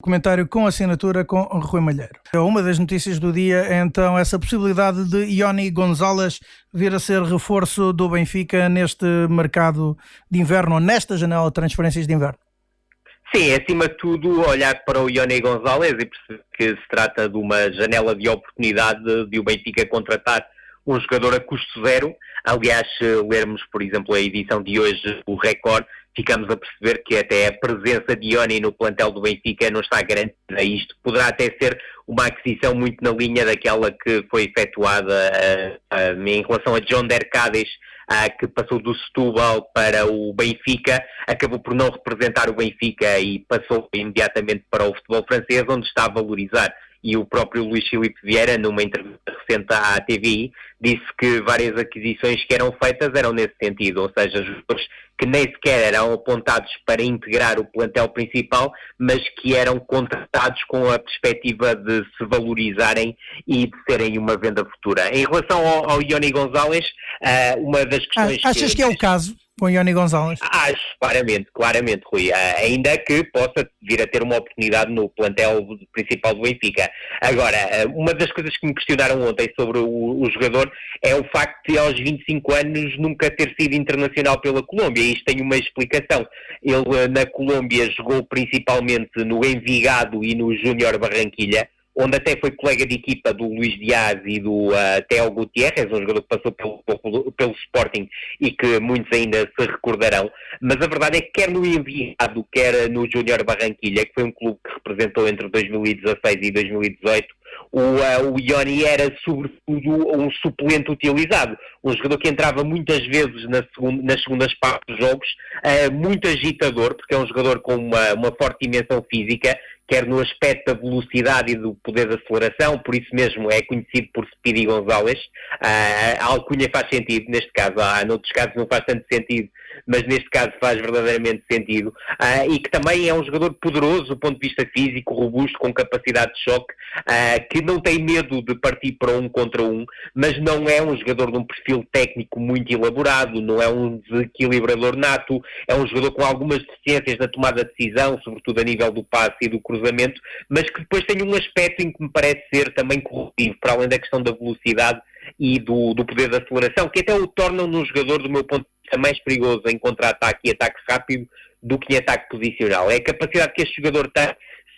Comentário com assinatura com Rui Malheiro. Uma das notícias do dia é então essa possibilidade de Ioni Gonzalez vir a ser reforço do Benfica neste mercado de inverno, ou nesta janela de transferências de inverno. Sim, acima de tudo, olhar para o Ioni Gonzalez e perceber que se trata de uma janela de oportunidade de o Benfica contratar um jogador a custo zero. Aliás, se lermos, por exemplo, a edição de hoje, o Record, ficamos a perceber que até a presença de Ioni no plantel do Benfica não está garantida. Isto poderá até ser uma aquisição muito na linha daquela que foi efetuada em relação a John Der Cádiz, que passou do Setúbal para o Benfica, acabou por não representar o Benfica e passou imediatamente para o futebol francês, onde está a valorizar. E o próprio Luís Filipe Vieira, numa entrevista recente à TVI, disse que várias aquisições que eram feitas eram nesse sentido, ou seja, jogadores que nem sequer eram apontados para integrar o plantel principal, mas que eram contratados com a perspectiva de se valorizarem e de serem uma venda futura. Em relação ao Ioni Gonzalez, uma das questões... Achas que é o caso com Ioni Gonzalez? Acho, claramente, Rui. Ainda que possa vir a ter uma oportunidade no plantel principal do Benfica. Agora, uma das coisas que me questionaram ontem sobre o jogador é o facto de, aos 25 anos, nunca ter sido internacional pela Colômbia. Isto tem uma explicação. Ele, na Colômbia, jogou principalmente no Envigado e no Júnior Barranquilla, onde até foi colega de equipa do Luís Diaz e do Theo Gutiérrez, um jogador que passou pelo Sporting e que muitos ainda se recordarão. Mas a verdade é que quer no Envigado, quer no Júnior Barranquilla, que foi um clube que representou entre 2016 e 2018, o Ioni era sobretudo um suplente utilizado, um jogador que entrava muitas vezes nas segundas partes dos jogos, muito agitador, porque é um jogador com uma forte dimensão física, quer no aspecto da velocidade e do poder de aceleração, por isso mesmo é conhecido por Speedy Gonzalez. A alcunha faz sentido, neste caso, noutros casos não faz tanto sentido, mas neste caso faz verdadeiramente sentido, e que também é um jogador poderoso do ponto de vista físico, robusto, com capacidade de choque, que não tem medo de partir para um contra um, mas não é um jogador de um perfil técnico muito elaborado, não é um desequilibrador nato, é um jogador com algumas deficiências na tomada de decisão, sobretudo a nível do passe e do cruzamento, mas que depois tem um aspecto em que me parece ser também corruptivo, para além da questão da velocidade e do poder de aceleração, que até o tornam num jogador, do meu ponto de vista, mais perigoso em contra-ataque e ataque rápido do que em ataque posicional. É a capacidade que este jogador tem,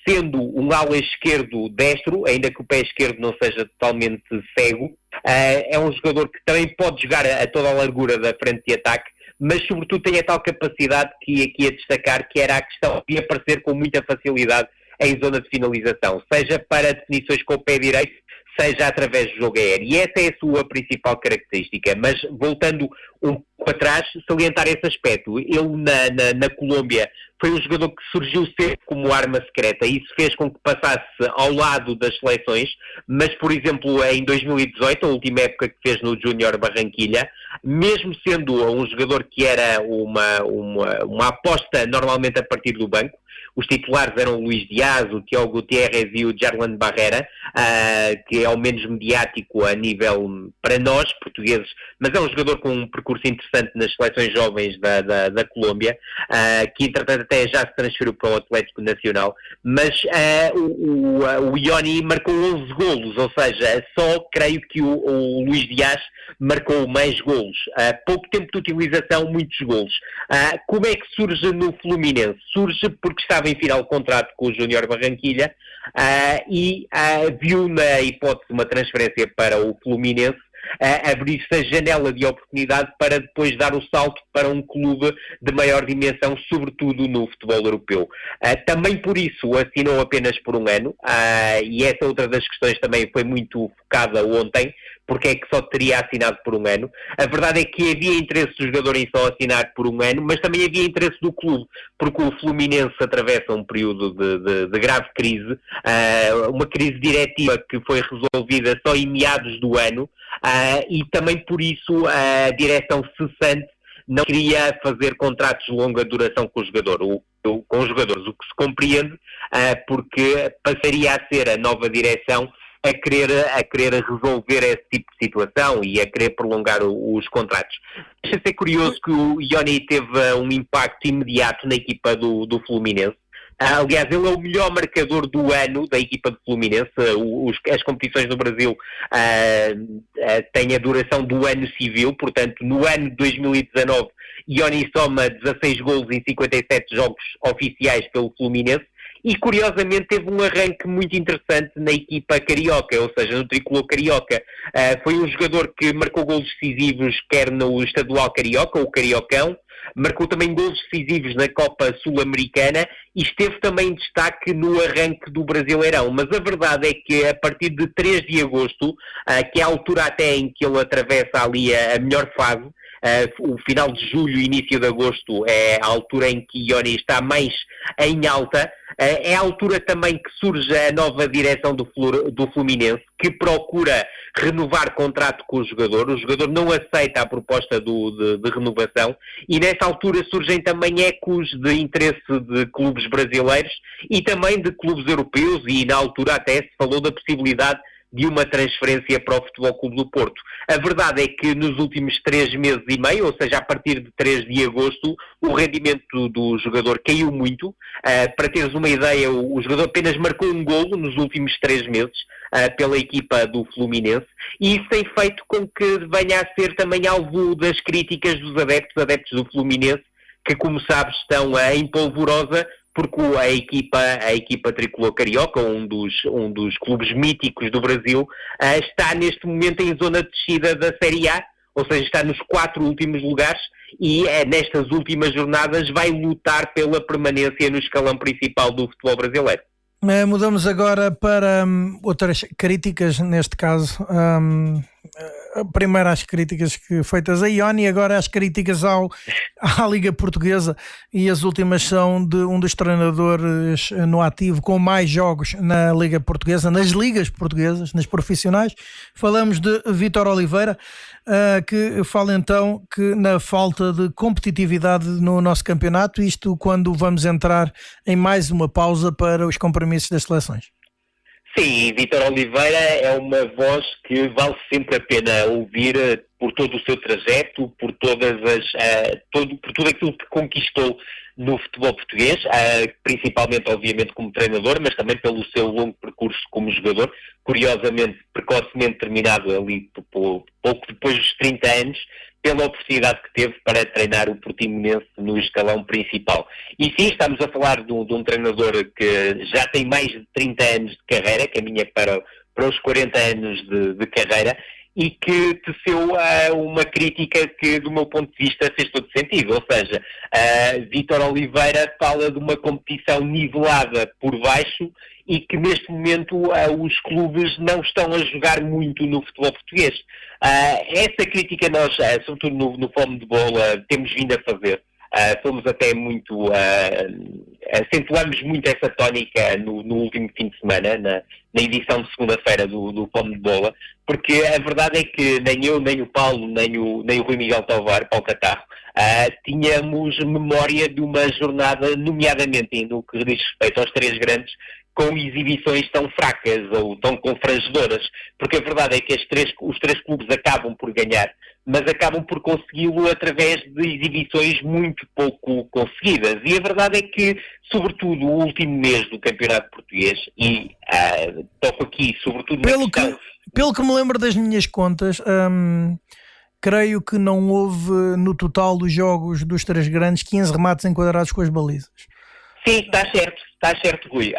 sendo um ala esquerdo destro, ainda que o pé esquerdo não seja totalmente cego, é um jogador que também pode jogar a toda a largura da frente de ataque, mas sobretudo tem a tal capacidade que aqui a destacar, que era a questão de aparecer com muita facilidade em zona de finalização, seja para definições com o pé direito, seja através do jogo aéreo. E essa é a sua principal característica. Mas, voltando um pouco atrás, salientar esse aspecto. Ele, na Colômbia, foi um jogador que surgiu sempre como arma secreta e isso fez com que passasse ao lado das seleções, mas, por exemplo, em 2018, a última época que fez no Júnior Barranquilla, mesmo sendo um jogador que era uma aposta normalmente a partir do banco, os titulares eram o Luís Diaz, o Theo Gutiérrez e o Jarlan Barrera, que é o menos mediático a nível para nós, portugueses, mas é um jogador com um percurso interessante nas seleções jovens da Colômbia, que entretanto até já se transferiu para o Atlético Nacional, mas o Ioni marcou 11 golos, ou seja, só creio que o Luís Diaz marcou mais golos. Pouco tempo de utilização, muitos golos. Como é que surge no Fluminense? Surge porque estava em final de contrato com o Júnior Barranquilla e viu na hipótese de uma transferência para o Fluminense abrir-se a janela de oportunidade para depois dar o salto para um clube de maior dimensão, sobretudo no futebol europeu. Também por isso assinou apenas por um ano, e essa outra das questões também foi muito focada ontem, porque é que só teria assinado por um ano. A verdade é que havia interesse do jogador em só assinar por um ano, mas também havia interesse do clube, porque o Fluminense atravessa um período de grave crise, uma crise diretiva que foi resolvida só em meados do ano, e também por isso a direção cessante não queria fazer contratos de longa duração com o jogador, com os jogadores, o que se compreende, porque passaria a ser a nova direção a querer resolver esse tipo de situação e a querer prolongar os contratos. Deixa de ser curioso que o Ioni teve um impacto imediato na equipa do Fluminense. Aliás, ele é o melhor marcador do ano da equipa de Fluminense. As competições no Brasil têm a duração do ano civil, portanto, no ano de 2019, Ioni soma 16 golos em 57 jogos oficiais pelo Fluminense e, curiosamente, teve um arranque muito interessante na equipa carioca, ou seja, no tricolor carioca. Foi um jogador que marcou golos decisivos, quer no estadual carioca, o Cariocão, marcou também golos decisivos na Copa Sul-Americana e esteve também em destaque no arranque do Brasileirão. Mas a verdade é que a partir de 3 de agosto, que é a altura até em que ele atravessa ali a melhor fase, o final de julho e início de agosto é a altura em que Ioni está mais em alta, é a altura também que surge a nova direção do Fluminense, que procura renovar contrato com o jogador não aceita a proposta de renovação e nessa altura surgem também ecos de interesse de clubes brasileiros e também de clubes europeus e na altura até se falou da possibilidade de uma transferência para o Futebol Clube do Porto. A verdade é que nos últimos 3 meses e meio, ou seja, a partir de 3 de agosto, o rendimento do jogador caiu muito. Para teres uma ideia, o jogador apenas marcou um golo nos últimos 3 meses pela equipa do Fluminense e isso tem feito com que venha a ser também alvo das críticas dos adeptos do Fluminense, que, como sabes, estão em polvorosa porque a equipa tricolor carioca, um dos clubes míticos do Brasil, está neste momento em zona de descida da Série A, ou seja, está nos 4 últimos lugares e nestas últimas jornadas vai lutar pela permanência no escalão principal do futebol brasileiro. Mudamos agora para outras críticas, neste caso. Primeiro as críticas feitas a Ioni, agora as críticas à Liga Portuguesa, e as últimas são de um dos treinadores no ativo com mais jogos na Liga Portuguesa, nas ligas portuguesas, nas profissionais. Falamos de Vítor Oliveira, que fala então que na falta de competitividade no nosso campeonato, isto quando vamos entrar em mais uma pausa para os compromissos das seleções. Sim, Vítor Oliveira é uma voz que vale sempre a pena ouvir por todo o seu trajeto, por tudo aquilo que conquistou no futebol português, principalmente, obviamente, como treinador, mas também pelo seu longo percurso como jogador, curiosamente, precocemente terminado ali pouco depois dos 30 anos, pela oportunidade que teve para treinar o Portimonense no escalão principal. E sim, estamos a falar de um treinador que já tem mais de 30 anos de carreira, caminha para os 40 anos de carreira, e que teceu uma crítica que, do meu ponto de vista, fez todo sentido. Ou seja, Vítor Oliveira fala de uma competição nivelada por baixo e que neste momento os clubes não estão a jogar muito no futebol português. Essa crítica nós, sobretudo no Fome de Bola, temos vindo a fazer. Fomos até muito, acentuamos muito essa tónica no último fim de semana, na edição de segunda-feira do Fome de Bola, porque a verdade é que nem eu, nem o Paulo, nem o Rui Miguel Tovar, Paulo Catarro, tínhamos memória de uma jornada, nomeadamente no que diz respeito aos 3 grandes, com exibições tão fracas ou tão confrangedoras, porque a verdade é que os três clubes acabam por ganhar, mas acabam por consegui-lo através de exibições muito pouco conseguidas. E a verdade é que, sobretudo, o último mês do Campeonato Português, e toco aqui, sobretudo... Pelo que me lembro das minhas contas, creio que não houve, no total dos jogos dos 3 grandes, 15 remates enquadrados com as balizas. Sim, está certo, Rui.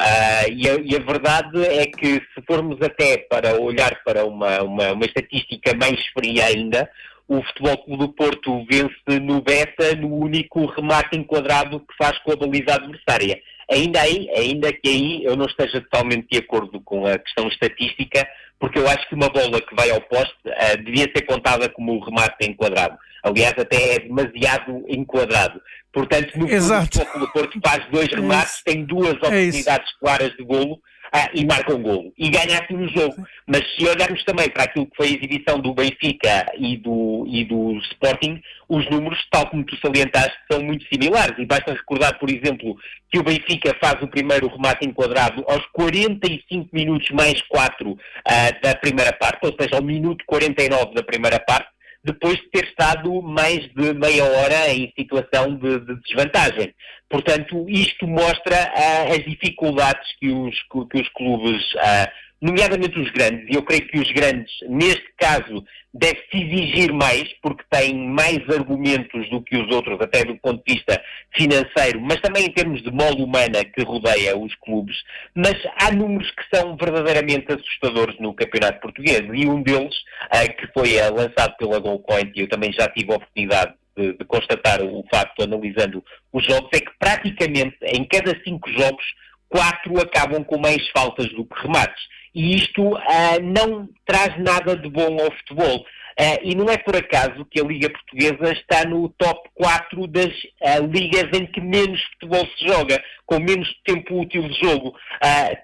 E a verdade é que, se formos até para olhar para uma estatística mais fria ainda, o Futebol Clube do Porto vence no Bessa no único remate enquadrado que faz com a baliza adversária. Ainda que aí eu não esteja totalmente de acordo com a questão estatística, porque eu acho que uma bola que vai ao poste devia ser contada como remate enquadrado. Aliás, até é demasiado enquadrado. Portanto, no fundo, o Futebol Clube do Porto faz 2 remates, tem 2 oportunidades claras de golo e marca um golo. E ganha assim no jogo. Mas se olharmos também para aquilo que foi a exibição do Benfica e do Sporting, os números, tal como tu salientaste, são muito similares. E basta recordar, por exemplo, que o Benfica faz o primeiro remate enquadrado aos 45 minutos mais 4 da primeira parte, ou seja, ao minuto 49 da primeira parte, depois de ter estado mais de meia hora em situação de desvantagem. Portanto, isto mostra as dificuldades que os clubes, nomeadamente os grandes, e eu creio que os grandes, neste caso, deve-se exigir mais, porque têm mais argumentos do que os outros, até do ponto de vista financeiro, mas também em termos de mole humana que rodeia os clubes. Mas há números que são verdadeiramente assustadores no campeonato português, e um deles, que foi lançado pela Goalpoint, e eu também já tive a oportunidade de constatar o facto analisando os jogos, é que praticamente em cada 5 jogos, 4 acabam com mais faltas do que remates. E isto não traz nada de bom ao futebol. E não é por acaso que a Liga Portuguesa está no top 4 das ligas em que menos futebol se joga, com menos tempo útil de jogo,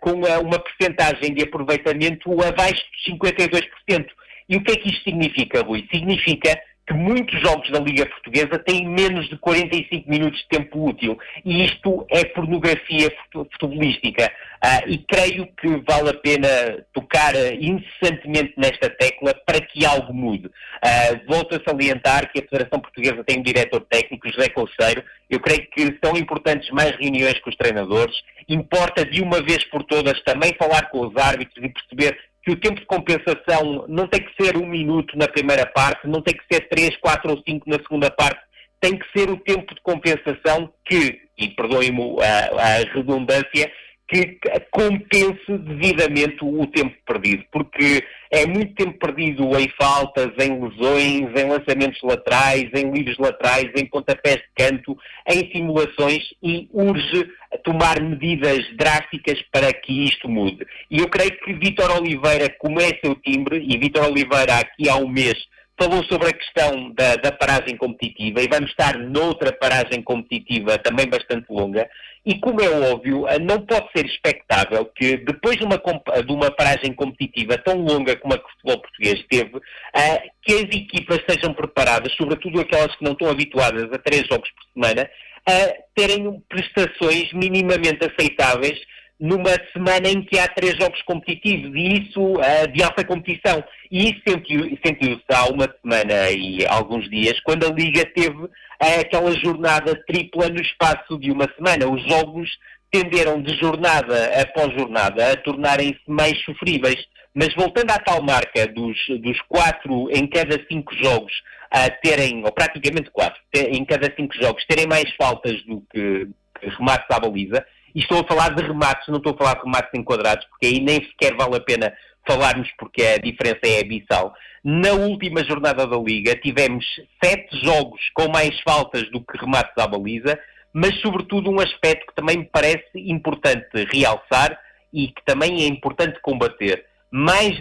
com uma percentagem de aproveitamento abaixo de 52%. E o que é que isto significa, Rui? Significa que muitos jogos da Liga Portuguesa têm menos de 45 minutos de tempo útil. E isto é pornografia futebolística. E creio que vale a pena tocar incessantemente nesta tecla para que algo mude. Volto a salientar que a Federação Portuguesa tem um diretor técnico, José Couceiro. Eu creio que são importantes mais reuniões com os treinadores. Importa de uma vez por todas também falar com os árbitros e perceber que o tempo de compensação não tem que ser 1 minuto na primeira parte, não tem que ser 3, 4 ou 5 na segunda parte, tem que ser o tempo de compensação que, e perdoem-me a redundância, que compense devidamente o tempo perdido, porque é muito tempo perdido em faltas, em lesões, em lançamentos laterais, em livros laterais, em pontapés de canto, em simulações, e urge tomar medidas drásticas para que isto mude. E eu creio que Vítor Oliveira começa o timbre, e Vítor Oliveira aqui há um mês falou sobre a questão da paragem competitiva, e vamos estar noutra paragem competitiva também bastante longa, e como é óbvio, não pode ser expectável que depois de uma paragem competitiva tão longa como a que o futebol português teve, que as equipas sejam preparadas, sobretudo aquelas que não estão habituadas a 3 jogos por semana, a terem prestações minimamente aceitáveis numa semana em que há 3 jogos competitivos, e isso de alta competição. E isso sentiu-se há uma semana e alguns dias, quando a Liga teve aquela jornada tripla no espaço de uma semana. Os jogos tenderam de jornada após jornada a tornarem-se mais sofríveis. Mas voltando à tal marca dos 4 em cada 5 jogos terem, ou praticamente 4, em cada 5 jogos, terem mais faltas do que remates à baliza, e estou a falar de remates, não estou a falar de remates enquadrados, porque aí nem sequer vale a pena falarmos, porque a diferença é abissal. Na última jornada da Liga tivemos 7 jogos com mais faltas do que remates à baliza, mas sobretudo um aspecto que também me parece importante realçar e que também é importante combater. Mais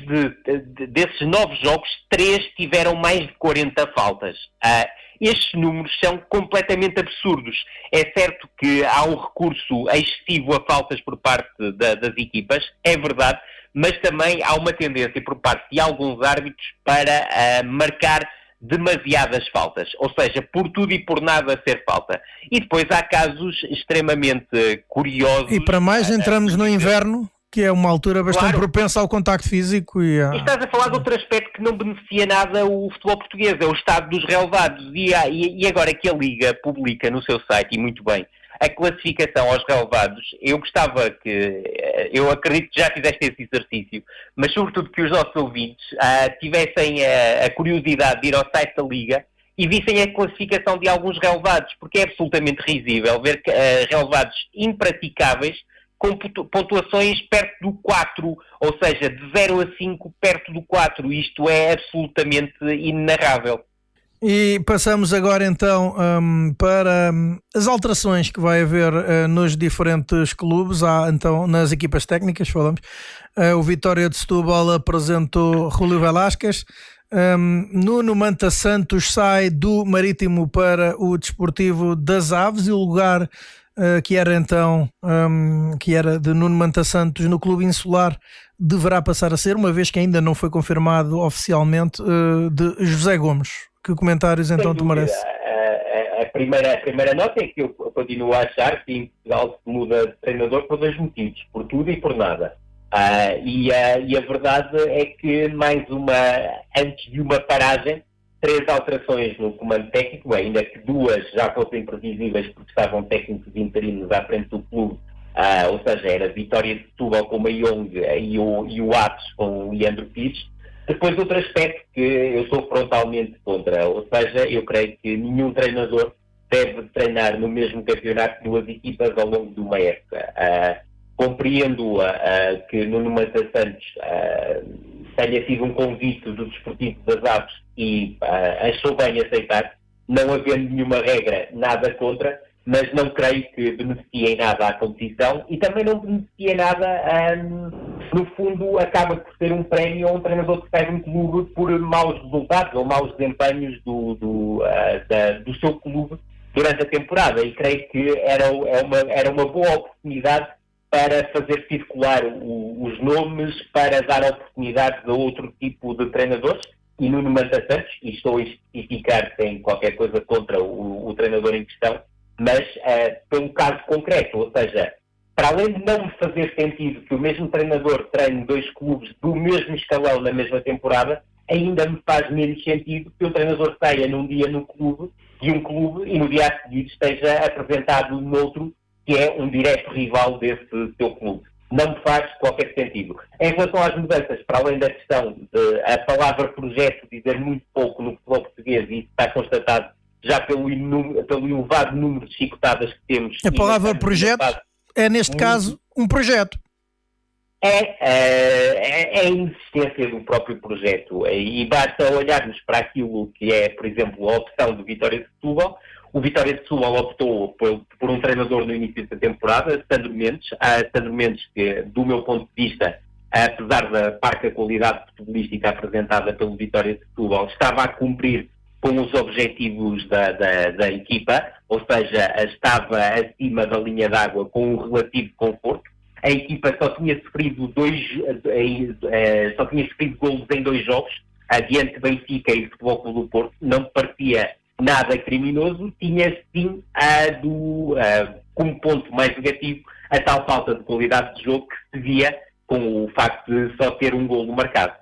desses 9 jogos, 3 tiveram mais de 40 faltas. Estes números são completamente absurdos. É certo que há um recurso excessivo a faltas por parte das equipas, é verdade, mas também há uma tendência por parte de alguns árbitros para marcar demasiadas faltas, ou seja, por tudo e por nada ser falta. E depois há casos extremamente curiosos. E para mais entramos no inverno, que é uma altura bastante propensa ao contacto físico. E estás a falar de outro aspecto que não beneficia nada o futebol português, é o estado dos relevados. E agora que a Liga publica no seu site, e muito bem, a classificação aos relevados, eu gostava que, eu acredito que já fizeste esse exercício, mas sobretudo que os nossos ouvintes tivessem a curiosidade de ir ao site da Liga e vissem a classificação de alguns relevados, porque é absolutamente risível ver relevados impraticáveis com pontuações perto do 4, ou seja, de 0 a 5 perto do 4. Isto é absolutamente inenarrável. E passamos agora então para as alterações que vai haver nos diferentes clubes. Há então nas equipas técnicas, falamos. O Vitória de Setúbal apresentou Julio Velasquez. Nuno Manta Santos sai do Marítimo para o Desportivo das Aves, e o lugar que era então que era de Nuno Manta Santos no Clube Insular deverá passar a ser, uma vez que ainda não foi confirmado oficialmente, de José Gomes. Que comentários então te merece? A primeira nota é que eu continuo a achar que em Portugal se muda de treinador por 2 motivos, por tudo e por nada. E a verdade é que antes de uma paragem 3 alterações no comando técnico, ainda que 2 já fossem previsíveis porque estavam técnicos interinos à frente do clube, ou seja, era Vitória de Setúbal com o Mayong e o Atos com o Leandro Pires. Depois outro aspecto que eu sou frontalmente contra, ou seja, eu creio que nenhum treinador deve treinar no mesmo campeonato 2 equipas ao longo de uma época. Compreendo que Nuno Manta Santos tenha sido um convite do Desportivo das Aves e achou bem aceitar, não havendo nenhuma regra, nada contra, mas não creio que beneficie em nada a competição e também não beneficia nada, no fundo acaba por ser um prémio a um treinador que sai de um clube por maus resultados ou maus desempenhos do seu clube durante a temporada, e creio que era uma boa oportunidade para fazer circular os nomes, para dar oportunidades a outro tipo de treinadores, e Nuno Manta Santos, e estou a especificar sem qualquer coisa contra o treinador em questão, mas pelo caso concreto, ou seja, para além de não me fazer sentido que o mesmo treinador treine 2 clubes do mesmo escalão na mesma temporada, ainda me faz menos sentido que o treinador saia num dia de um clube e no dia a seguir esteja apresentado noutro que é um direto rival desse seu clube. Não me faz qualquer sentido. Em relação às mudanças, para além da questão de a palavra projeto dizer muito pouco no futebol português, e isso está constatado já pelo elevado número de chicotadas que temos. A palavra projeto é, neste caso, um projeto. É a inexistência do próprio projeto. E basta olharmos para aquilo que é, por exemplo, a opção do Vitória de Setúbal. O Vitória de Setúbal optou por um treinador no início da temporada, Sandro Mendes. Sandro Mendes, que, do meu ponto de vista, apesar da parca qualidade futebolística apresentada pelo Vitória de Setúbal, estava a cumprir com os objetivos da equipa, ou seja, estava acima da linha d'água com um relativo conforto. A equipa só tinha sofrido golos em 2 jogos, diante de Benfica e Futebol Clube do Porto. Não parecia nada criminoso, tinha sim como ponto mais negativo a tal falta de qualidade de jogo que se via com o facto de só ter um golo marcado.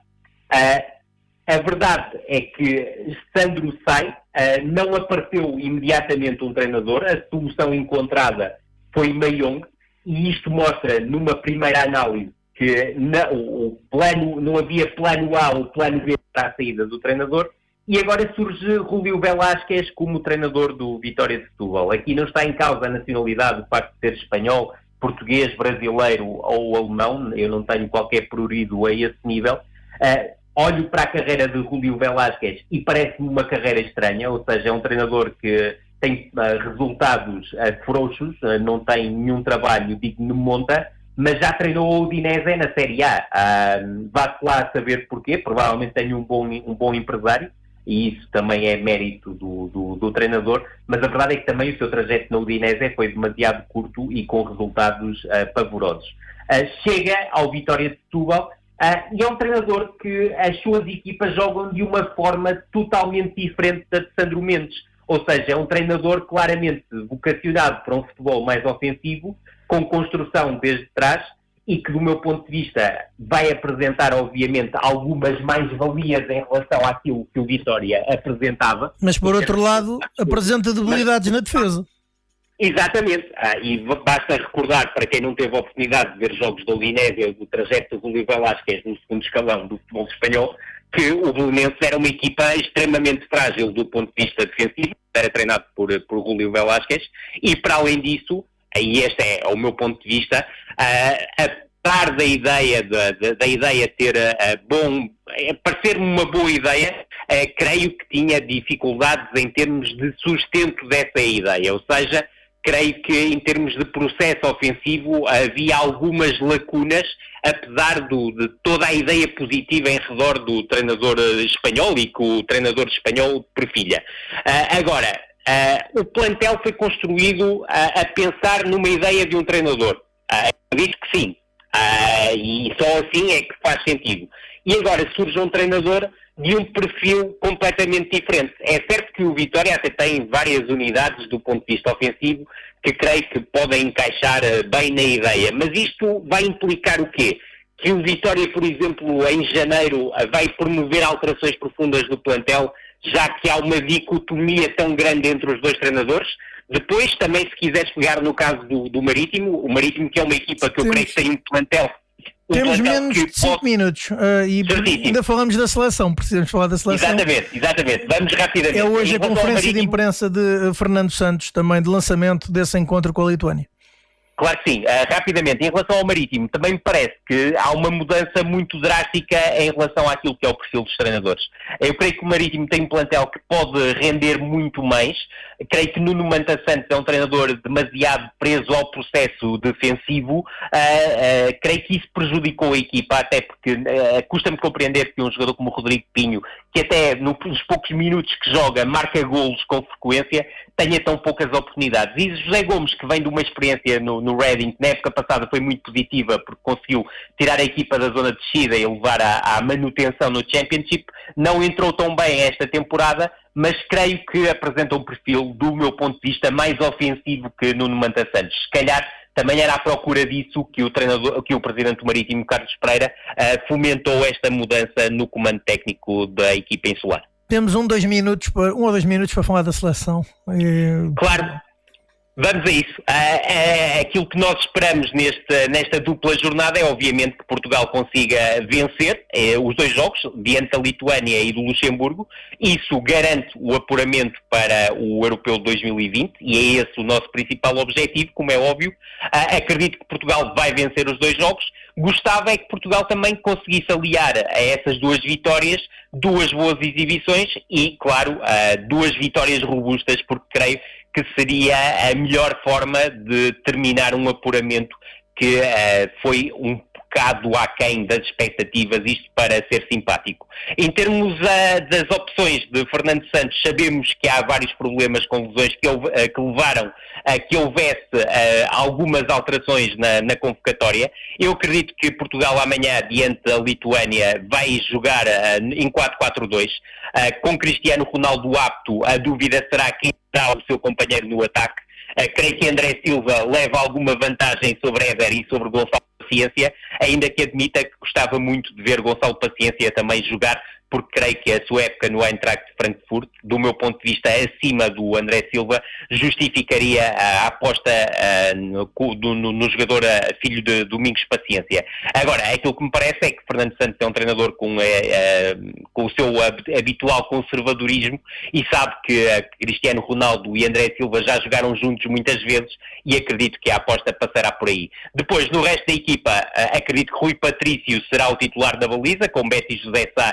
A verdade é que Sandro sai, não apareceu imediatamente um treinador, a solução encontrada foi Mayong, e isto mostra numa primeira análise que não havia plano A ou plano B para a saída do treinador, e agora surge Julio Velásquez como treinador do Vitória de Setúbal. Aqui não está em causa a nacionalidade, o facto de ser espanhol, português, brasileiro ou alemão, eu não tenho qualquer prurido a esse nível. Olho para a carreira de Julio Velásquez e parece-me uma carreira estranha, ou seja, é um treinador que tem resultados frouxos, não tem nenhum trabalho digno de monta, mas já treinou o Udinese na Série A. Vá-se lá saber porquê, provavelmente tem um bom empresário, e isso também é mérito do treinador, mas a verdade é que também o seu trajeto na Udinese foi demasiado curto e com resultados pavorosos. Chega ao Vitória de Setúbal, e é um treinador que as suas equipas jogam de uma forma totalmente diferente da de Sandro Mendes. Ou seja, é um treinador claramente vocacionado para um futebol mais ofensivo, com construção desde trás, e que, do meu ponto de vista, vai apresentar, obviamente, algumas mais-valias em relação àquilo que o Vitória apresentava. Mas, por outro lado, apresenta debilidades na defesa. Exatamente, e basta recordar, para quem não teve a oportunidade de ver jogos da Udinese, do trajeto do Julio Velásquez no segundo escalão do futebol espanhol, que o Belenenses era uma equipa extremamente frágil do ponto de vista defensivo, era treinado por Julio Velásquez, e para além disso, e este é o meu ponto de vista, apesar da ideia ter parecer-me uma boa ideia, creio que tinha dificuldades em termos de sustento dessa ideia, ou seja, creio que em termos de processo ofensivo havia algumas lacunas, apesar de toda a ideia positiva em redor do treinador espanhol e que o treinador espanhol perfilha. Agora, o plantel foi construído a pensar numa ideia de um treinador. Acredito que sim. E só assim é que faz sentido. E agora surge um treinador de um perfil completamente diferente. É certo que o Vitória até tem várias unidades do ponto de vista ofensivo que creio que podem encaixar bem na ideia, mas isto vai implicar o quê? Que o Vitória, por exemplo, em janeiro vai promover alterações profundas do plantel, já que há uma dicotomia tão grande entre os dois treinadores. Depois, também, se quiseres pegar no caso do Marítimo, o Marítimo, que é uma equipa que eu creio que tem um plantel. Temos menos de 5 minutos e ainda falamos da seleção, precisamos falar da seleção. Exatamente. Vamos rapidamente. É hoje a conferência de imprensa de Fernando Santos, também de lançamento desse encontro com a Lituânia. Claro que sim. Rapidamente, em relação ao Marítimo, também me parece que há uma mudança muito drástica em relação àquilo que é o perfil dos treinadores. Eu creio que o Marítimo tem um plantel que pode render muito mais. Creio que Nuno Manta Santos é um treinador demasiado preso ao processo defensivo. Creio que isso prejudicou a equipa, até porque custa-me compreender que um jogador como o Rodrigo Pinho, que até nos poucos minutos que joga marca golos com frequência, tenha tão poucas oportunidades. E José Gomes, que vem de uma experiência no Reading, que na época passada foi muito positiva, porque conseguiu tirar a equipa da zona de descida e levar à manutenção no Championship, não entrou tão bem esta temporada, mas creio que apresenta um perfil, do meu ponto de vista, mais ofensivo que Nuno Manta Santos. Se calhar também era à procura disso que o presidente do Marítimo, Carlos Pereira, fomentou esta mudança no comando técnico da equipa insular. Temos 1 ou 2 minutos para falar da seleção. Claro. Vamos a isso. Aquilo que nós esperamos nesta dupla jornada é, obviamente, que Portugal consiga vencer os 2 jogos, diante da Lituânia e do Luxemburgo. Isso garante o apuramento para o Europeu de 2020 e é esse o nosso principal objetivo, como é óbvio. Acredito que Portugal vai vencer os 2 jogos. Gostava é que Portugal também conseguisse aliar a essas 2 vitórias 2 boas exibições e, claro, 2 vitórias robustas, porque creio que seria a melhor forma de terminar um apuramento que foi um bocado aquém das expectativas, isto para ser simpático. Em termos das opções de Fernando Santos, sabemos que há vários problemas com lesões que levaram a que houvesse algumas alterações na convocatória. Eu acredito que Portugal amanhã, diante da Lituânia, vai jogar em 4-4-2, com Cristiano Ronaldo apto. A dúvida será quem será o seu companheiro no ataque. Creio que André Silva leva alguma vantagem sobre Éder e sobre Gonçalo Paciência, ainda que admita que gostava muito de ver Gonçalo Paciência também jogar, porque creio que a sua época no Eintracht de Frankfurt, do meu ponto de vista acima do André Silva, justificaria a aposta no jogador filho de Domingos Paciência. Agora, aquilo que me parece é que Fernando Santos é um treinador com o seu habitual conservadorismo e sabe que Cristiano Ronaldo e André Silva já jogaram juntos muitas vezes e acredito que a aposta passará por aí. Depois, no resto da equipa, acredito que Rui Patrício será o titular da baliza, com Betis José Sá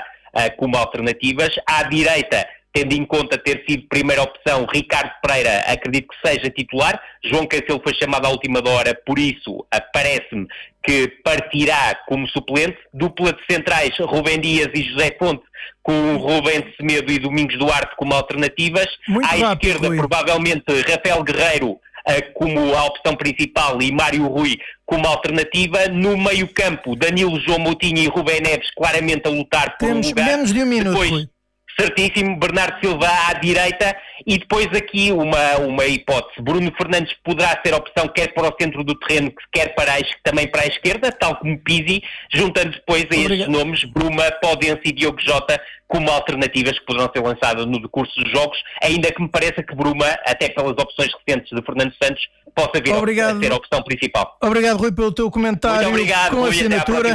como alternativas. À direita, tendo em conta ter sido primeira opção, Ricardo Pereira, acredito que seja titular. João Cancelo foi chamado à última hora, por isso parece-me que partirá como suplente. Dupla de centrais, Rubem Dias e José Fonte, com Rubem de Semedo e Domingos Duarte como alternativas. À esquerda, provavelmente, Rafael Guerreiro como a opção principal e Mário Rui como alternativa. No meio campo, Danilo, João Moutinho e Rubem Neves claramente a lutar por um lugar. Temos menos de 1 minuto. Depois, certíssimo, Bernardo Silva à direita e depois aqui uma hipótese. Bruno Fernandes poderá ser opção quer para o centro do terreno, quer também para a esquerda, tal como Pizzi, juntando depois a estes nomes, Bruma, Podense e Diogo Jota, como alternativas que poderão ser lançadas no decurso dos jogos, ainda que me pareça que Bruma, até pelas opções recentes de Fernando Santos, possa vir a ser a opção principal. Obrigado, Rui, pelo teu comentário. Muito obrigado, com Rui, assinatura.